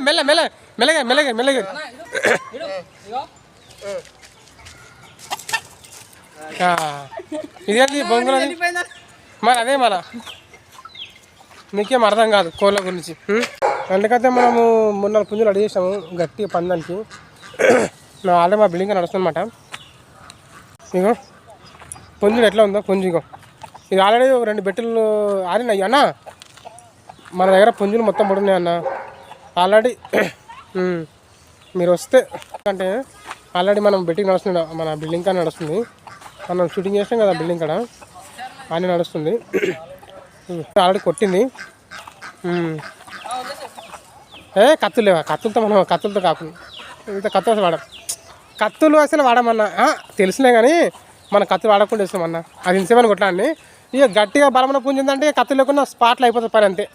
మెల్ల మెల్ల మెల్లగా మెల్లగా మెల్లగా ఇదేంటి బొంగులది మరి అదే మన మీకేం అర్థం కాదు కోళ్ళ గురించి. అందుకైతే మనము 3-4 పుంజులు రెడీ చేసాము గట్టిగా పందానికి. ఆల్రెడీ మా బిల్డింగ్ నడుస్తుందన్నమాట. ఇగో పుంజులు ఎట్లా ఉందో పుంజు ఇగో ఇది ఆల్రెడీ 2 బెట్టులు ఆడినాయి అన్న. మన దగ్గర పుంజులు మొత్తం పడున్నాయి అన్న ఆల్రెడీ. మీరు వస్తే అంటే ఆల్రెడీ మనం బెట్టింగ్ నడుస్తుంది, మన బిల్డింగ్ కాడ నడుస్తుంది. మనం షూటింగ్ చేస్తాం కదా బిల్డింగ్ కాడ అని నడుస్తుంది. ఆల్రెడీ కొట్టింది. కత్తులు లేవా? కత్తులతో మనం కత్తులతో కాకుండా ఇంత కత్తులు అసలు వాడం. కత్తులు అసలు వాడమన్నా తెలిసినా కానీ మన కత్తులు వాడకుండా ఇస్తామన్నా. అది ఇంసేమని కొట్లాడిని ఇక గట్టిగా బలమైన పుంజిందంటే కత్తులు లేకుండా స్పాట్లో అయిపోతుంది పని అంతే.